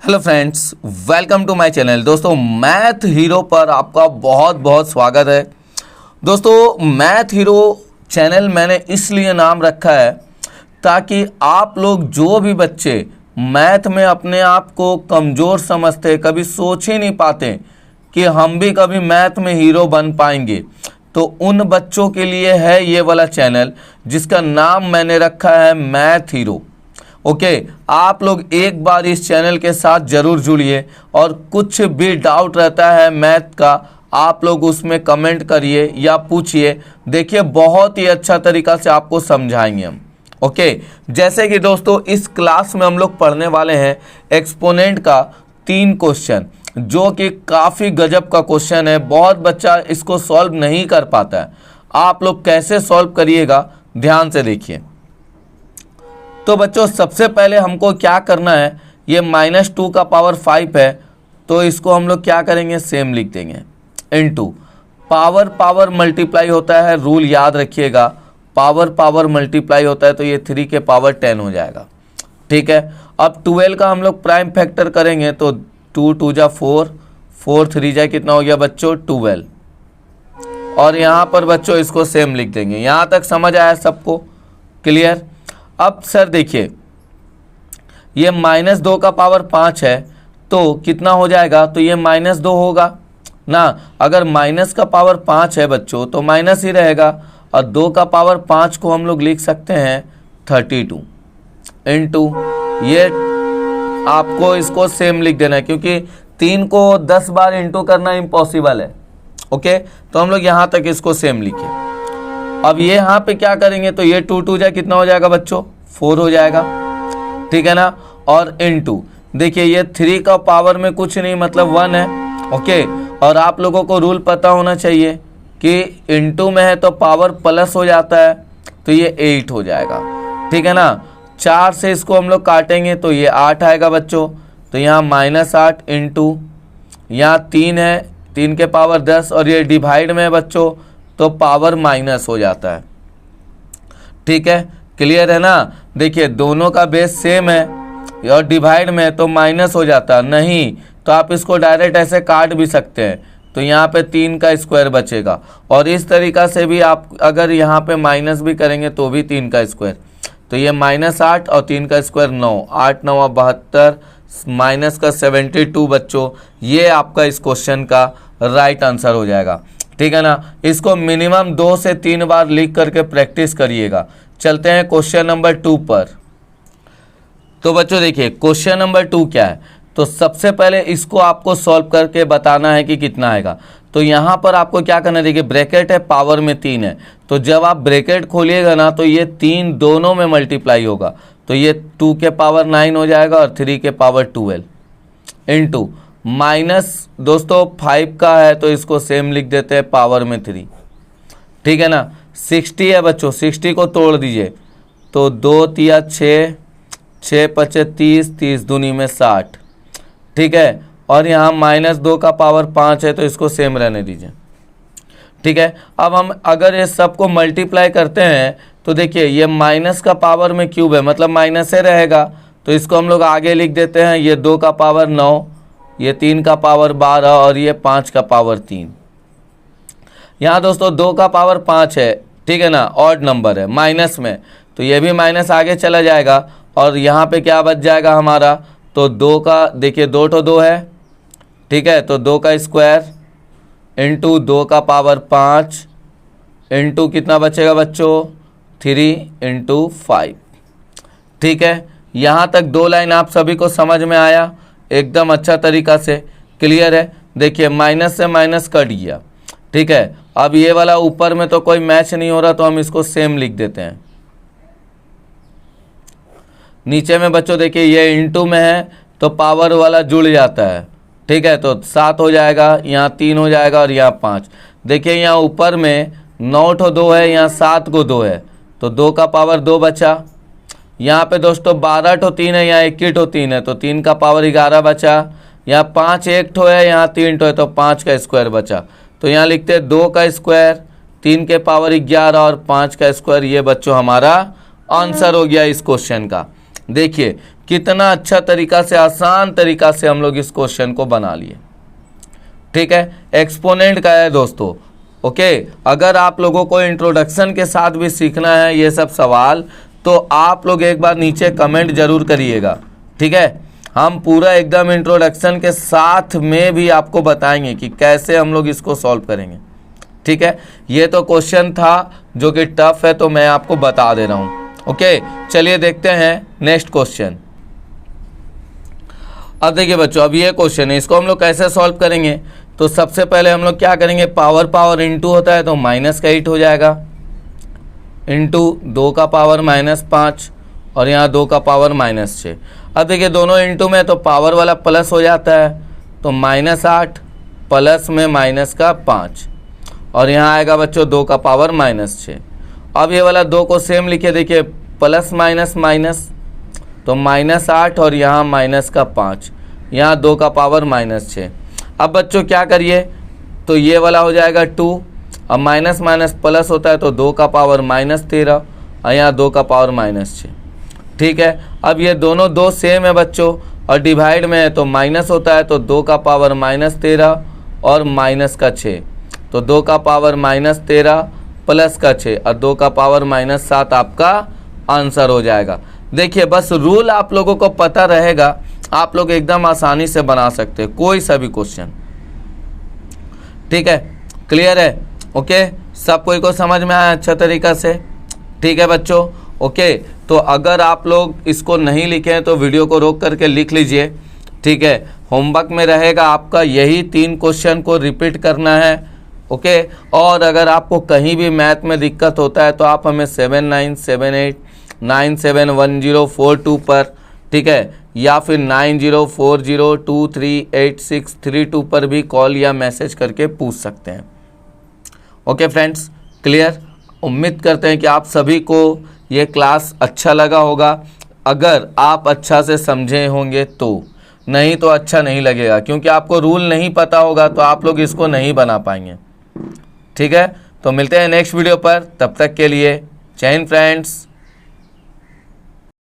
Hello friends, welcome to my channel. दोस्तों, math hero पर आपका बहुत बहुत स्वागत है। दोस्तों, मैथ हीरो चैनल मैंने इसलिए नाम रखा है ताकि आप लोग जो भी बच्चे मैथ में अपने आप को कमज़ोर समझते, कभी सोच ही नहीं पाते कि हम भी कभी मैथ में हीरो बन पाएंगे, तो उन बच्चों के लिए है ये वाला चैनल जिसका नाम मैंने रखा है मैथ हीरो। ओके, आप लोग एक बार इस चैनल के साथ जरूर जुड़िए और कुछ भी डाउट रहता है मैथ का, आप लोग उसमें कमेंट करिए या पूछिए। देखिए, बहुत ही अच्छा तरीका से आपको समझाएंगे हम। ओके, जैसे कि दोस्तों इस क्लास में हम लोग पढ़ने वाले हैं एक्सपोनेंट का 3 क्वेश्चन, जो कि काफ़ी गजब का क्वेश्चन है। बहुत बच्चा इसको सॉल्व नहीं कर पाता है। आप लोग कैसे सॉल्व करिएगा, ध्यान से देखिए। तो बच्चों, सबसे पहले हमको क्या करना है, ये -2 का पावर 5 है, तो इसको हम लोग क्या करेंगे, सेम लिख देंगे। इनटू पावर पावर मल्टीप्लाई होता है, रूल याद रखिएगा, पावर पावर मल्टीप्लाई होता है तो ये 3 के पावर 10 हो जाएगा। ठीक है, अब 12 का हम लोग प्राइम फैक्टर करेंगे तो 2 2 जा 4, 4 3 जा कितना हो गया बच्चों 12। और यहाँ पर बच्चों इसको सेम लिख देंगे। यहाँ तक समझ आया सबको, क्लियर? अब सर देखिए, ये -2 का पावर 5 है तो कितना हो जाएगा, तो ये -2 होगा ना। अगर माइनस का पावर 5 है बच्चों तो माइनस ही रहेगा, और 2 का पावर 5 को हम लोग लिख सकते हैं 32 इनटू ये, आपको इसको सेम लिख देना है क्योंकि 3 को 10 बार इंटू करना इम्पॉसिबल है। ओके, तो हम लोग यहाँ तक इसको सेम लिखे। अब ये यहाँ पे क्या करेंगे, तो ये 2 2 जा कितना हो जाएगा बच्चों 4 हो जाएगा। ठीक है ना, और इनटू देखिए ये 3 का पावर में कुछ नहीं मतलब 1 है। ओके, और आप लोगों को रूल पता होना चाहिए कि इनटू में है तो पावर प्लस हो जाता है, तो ये 8 हो जाएगा। ठीक है ना, 4 से इसको हम लोग काटेंगे तो ये 8 आएगा बच्चों, तो यहाँ -8 इनटू यहाँ 3 है, 3 के पावर 10, और ये डिवाइड में है बच्चों तो पावर माइनस हो जाता है। ठीक है, क्लियर है ना। देखिए दोनों का बेस सेम है और डिवाइड में तो माइनस हो जाता है, नहीं तो आप इसको डायरेक्ट ऐसे काट भी सकते हैं, तो यहाँ पे 3 का स्क्वायर बचेगा। और इस तरीका से भी आप अगर यहाँ पे माइनस भी करेंगे तो भी 3 का स्क्वायर, तो ये -8 और 3 का स्क्वायर 9, 8 9 72 माइनस का 72 बच्चों, ये आपका इस क्वेश्चन का राइट आंसर हो जाएगा। ठीक है ना, इसको मिनिमम 2 से 3 बार लिख करके प्रैक्टिस करिएगा। चलते हैं क्वेश्चन नंबर 2 पर। तो बच्चों देखिए क्वेश्चन नंबर 2 क्या है, तो सबसे पहले इसको आपको सॉल्व करके बताना है कि कितना आएगा। तो यहाँ पर आपको क्या करना है, देखिए ब्रैकेट है, पावर में 3 है, तो जब आप ब्रैकेट खोलिएगा ना तो ये 3 दोनों में मल्टीप्लाई होगा, तो ये 2 के पावर 9 हो जाएगा और 3 के पावर 12 इनटू माइनस दोस्तों 5 का है तो इसको सेम लिख देते हैं पावर में 3। ठीक है ना, 60 है बच्चों, 60 को तोड़ दीजिए तो 2 तिया 6, 6 पचे 30, 30 दूनी में 60। ठीक है, और यहाँ -2 का पावर 5 है तो इसको सेम रहने दीजिए। ठीक है, अब हम अगर ये सबको मल्टीप्लाई करते हैं तो देखिए ये माइनस का पावर में क्यूब है मतलब माइनस से रहेगा, तो इसको हम लोग आगे लिख देते हैं, ये 2 का पावर 9, ये 3 का पावर 12 और ये 5 का पावर 3। यहाँ दोस्तों 2 का पावर 5 है, ठीक है ना, ऑड नंबर है माइनस में, तो ये भी माइनस आगे चला जाएगा और यहाँ पे क्या बच जाएगा हमारा, तो 2 का देखिए 2 तो 2 है। ठीक है, तो 2 का स्क्वायर इनटू 2 का पावर 5 इनटू कितना बचेगा बच्चों 3 इनटू 5। ठीक है, यहाँ तक 2 लाइन आप सभी को समझ में आया, एकदम अच्छा तरीका से क्लियर है। देखिए माइनस से माइनस कट गया। ठीक है, अब ये वाला ऊपर में तो कोई मैच नहीं हो रहा तो हम इसको सेम लिख देते हैं। नीचे में बच्चों देखिए ये इनटू में है तो पावर वाला जुड़ जाता है। ठीक है, तो 7 हो जाएगा, यहाँ 3 हो जाएगा और यहाँ 5। देखिए यहाँ ऊपर में 9 ठो 2 है, यहाँ 7 को 2 है, तो 2 का पावर 2 बचा। यहाँ पे दोस्तों 12 ठो 3 है, यहाँ 21 ठो 3 है, तो 3 का पावर 11 बचा। यहाँ 5 1 ठो है, यहाँ 3 ठो है, तो 5 का स्क्वायर बचा। तो यहाँ लिखते हैं 2 का स्क्वायर, 3 के पावर 11 और 5 का स्क्वायर। ये बच्चों हमारा आंसर हो गया इस क्वेश्चन का। देखिए कितना अच्छा तरीका से, आसान तरीका से हम लोग इस क्वेश्चन को बना लिए। ठीक है, एक्सपोनेंट का है दोस्तों। ओके, अगर आप लोगों को इंट्रोडक्शन के साथ भी सीखना है ये सब सवाल, तो आप लोग एक बार नीचे कमेंट जरूर करिएगा। ठीक है, हम पूरा एकदम इंट्रोडक्शन के साथ में भी आपको बताएंगे कि कैसे हम लोग इसको सॉल्व करेंगे। ठीक है, ये तो क्वेश्चन था जो कि टफ है, तो मैं आपको बता दे रहा हूँ। ओके, चलिए देखते हैं नेक्स्ट क्वेश्चन। अब देखिए बच्चों, अब ये क्वेश्चन है, इसको हम लोग कैसे सॉल्व करेंगे। तो सबसे पहले हम लोग क्या करेंगे, पावर पावर इनटू होता है तो -8 हो जाएगा, इंटू 2 का पावर -5 और यहाँ 2 का पावर -6। अब देखिए दोनों इंटू में तो पावर वाला प्लस हो जाता है, तो -8 प्लस में -5 और यहाँ आएगा बच्चों 2 का पावर -6। अब ये वाला 2 को सेम लिखे, देखिए प्लस माइनस माइनस, तो -8 और यहाँ -5, यहाँ 2 का पावर -6। अब बच्चों क्या करिए, तो ये वाला हो जाएगा 2, अब माइनस माइनस प्लस होता है तो 2 का पावर -13 और यहाँ 2 का पावर -6। ठीक है, अब ये दोनों 2 सेम है बच्चों और डिवाइड में है तो माइनस होता है, तो 2 का पावर -13 और -6, तो 2 का पावर -13 प्लस 6 और 2 का पावर -7 आपका आंसर हो जाएगा। देखिए बस रूल आप लोगों को पता रहेगा, आप लोग एकदम आसानी से बना सकते हैं कोई सा भी क्वेश्चन। ठीक है, क्लियर है। ओके, सब कोई को समझ में आया अच्छा तरीका से। ठीक है बच्चों, ओके, तो अगर आप लोग इसको नहीं लिखे हैं तो वीडियो को रोक करके लिख लीजिए। ठीक है, होमवर्क में रहेगा आपका यही 3 क्वेश्चन को रिपीट करना है। ओके, और अगर आपको कहीं भी मैथ में दिक्कत होता है तो आप हमें 7978971042 पर, ठीक है, या फिर 9040238632 पर भी कॉल या मैसेज करके पूछ सकते हैं। Okay friends, clear. उम्मीद करते हैं कि आप सभी को ये क्लास अच्छा लगा होगा। अगर आप अच्छा से समझे होंगे तो, नहीं तो अच्छा नहीं लगेगा, क्योंकि आपको रूल नहीं पता होगा तो आप लोग इसको नहीं बना पाएंगे। ठीक है, तो मिलते हैं नेक्स्ट वीडियो पर, तब तक के लिए जय हिंद फ्रेंड्स।